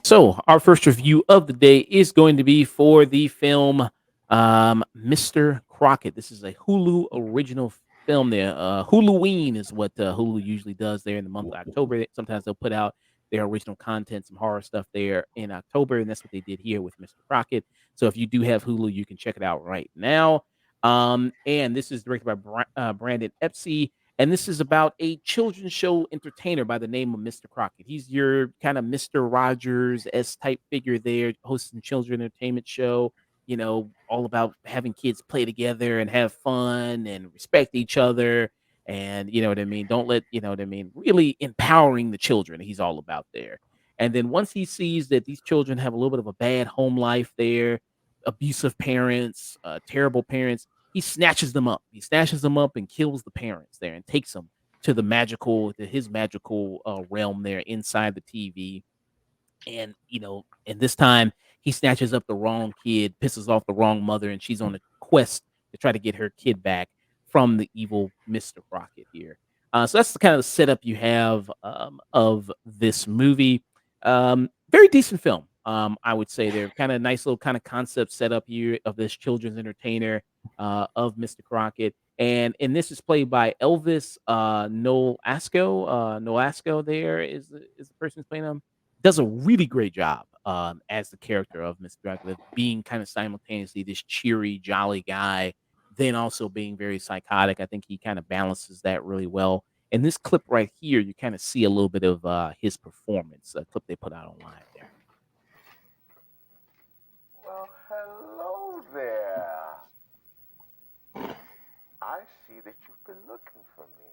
So, our first review of the day is going to be for the film Mr. Crockett. This is a Hulu original film there. Huluween is what Hulu usually does there in the month of October. Sometimes they'll put out their original content, some horror stuff there in October, and that's what they did here with Mr. Crockett. So, if you do have Hulu, you can check it out right now. And this is directed by Brandon Epsey, and this is about a children's show entertainer by the name of Mr. Crockett. He's your kind of Mr. Rogers S type figure there, hosting children entertainment show. All about having kids play together and have fun and respect each other. And you know what I mean? Don't let, you know what I mean? Really empowering the children. He's all about there. And then once he sees that these children have a little bit of a bad home life there, abusive parents, terrible parents, he snatches them up. He snatches them up and kills the parents there and takes them to his magical realm there inside the TV. And this time he snatches up the wrong kid, pisses off the wrong mother, and she's on a quest to try to get her kid back from the evil Mr. Crockett here. So that's the kind of setup you have of this movie. Very decent film. I would say they're kind of nice little kind of concept setup here of this children's entertainer of Mr. Crockett. And this is played by Elvis Nolasco. Nolasco there is the person who's playing him. Does a really great job as the character of Mr. Crockett, of being kind of simultaneously this cheery, jolly guy, then also being very psychotic. I think he kind of balances that really well. In this clip right here, you kind of see a little bit of his performance, a clip they put out online there. Well, hello there. I see that you've been looking for me.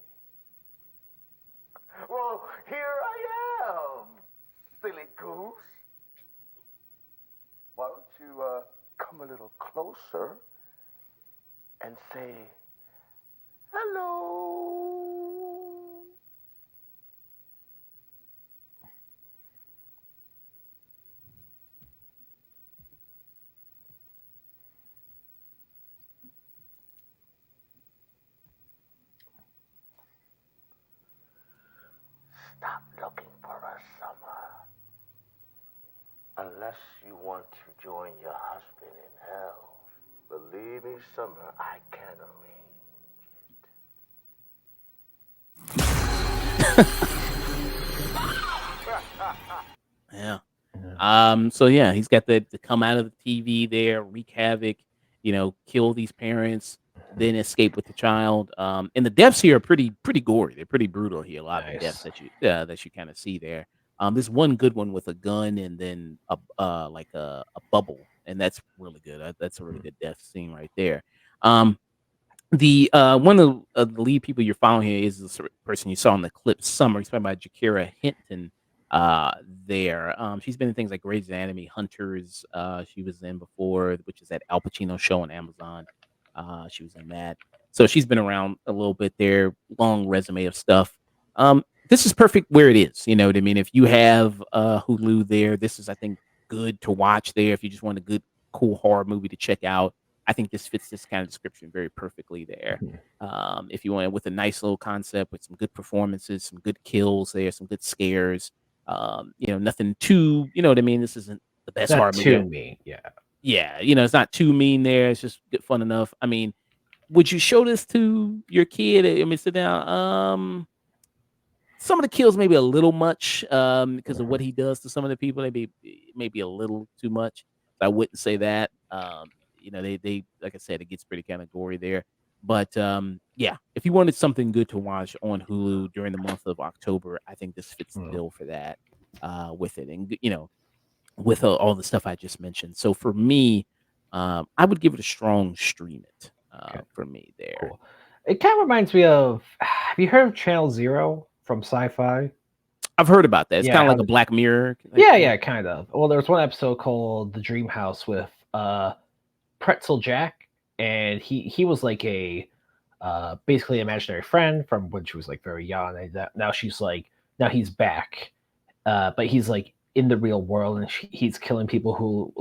Well, here I am, silly goose. Why don't you come a little closer and say hello? Stop looking for a summer. Unless you want to join your husband in hell. Believe me, Summer, I can arrange it. Yeah. So yeah, he's got to come out of the TV there, wreak havoc, kill these parents, then escape with the child. And the deaths here are pretty gory. They're pretty brutal here. A lot of the deaths that you kind of see there. There's one good one with a gun and then like a bubble, and that's really good. That's a really good death scene right there. The one of the lead people you're following here is the person you saw in the clip, Summer. He's played by Jakira Hinton. There, she's been in things like Grey's Anatomy, Hunters. She was in before, which is that Al Pacino show on Amazon. She was in that, so she's been around a little bit there. Long resume of stuff. This is perfect where it is. You know what I mean? If you have Hulu there, this is, I think, good to watch there. If you just want a good, cool horror movie to check out, I think this fits this kind of description very perfectly there. If you want it with a nice little concept with some good performances, some good kills there, some good scares, nothing too, you know what I mean? This isn't the best horror movie. Too mean, yeah. Yeah, it's not too mean there. It's just good fun enough. I mean, would you show this to your kid? I mean, sit down. Some of the kills maybe a little much because of what he does to some of the people. Maybe a little too much. I wouldn't say that. They like I said, it gets pretty kind of gory there. But yeah, if you wanted something good to watch on Hulu during the month of October, I think this fits the bill for that. With it, and with all the stuff I just mentioned. So for me, I would give it a strong stream it. For me there. Cool. It kind of reminds me of. Have you heard of Channel Zero from Sci-Fi? I've heard about that. It's kind of like a Black Mirror. Yeah, kind of. Well, there was one episode called The Dream House with Pretzel Jack, and he was like a basically imaginary friend from when she was like very young. And now he's back, but he's like in the real world, and he's killing people who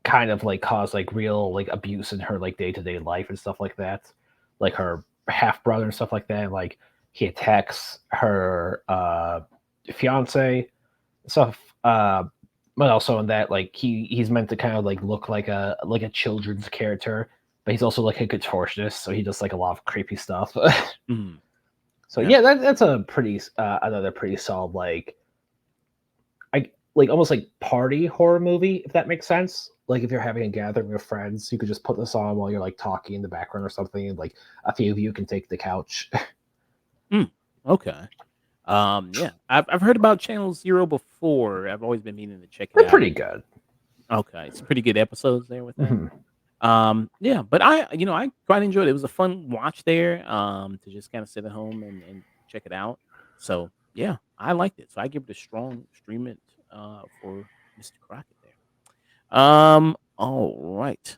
kind of like cause like real like abuse in her like day-to-day life and stuff like that, like her half brother and stuff like that. Like he attacks her fiance and stuff. But also in that, like he's meant to kind of like look like a children's character, but he's also like a contortionist, so he does like a lot of creepy stuff. Mhm. So Yeah. yeah, that's a pretty another pretty solid I like almost like party horror movie, if that makes sense. Like if you're having a gathering of friends, you could just put this on while you're like talking in the background or something, and like a few of you can take the couch. Mm, okay. Yeah, I've heard about Channel Zero before. I've always been meaning to check it They're out. pretty good. Okay, it's pretty good episodes there with that. Mhm. Yeah, but I quite enjoyed it. It was a fun watch there. To just kind of sit at home and check it out. So yeah, I liked it. So I give it a strong stream it for Mr. Crockett there. All right.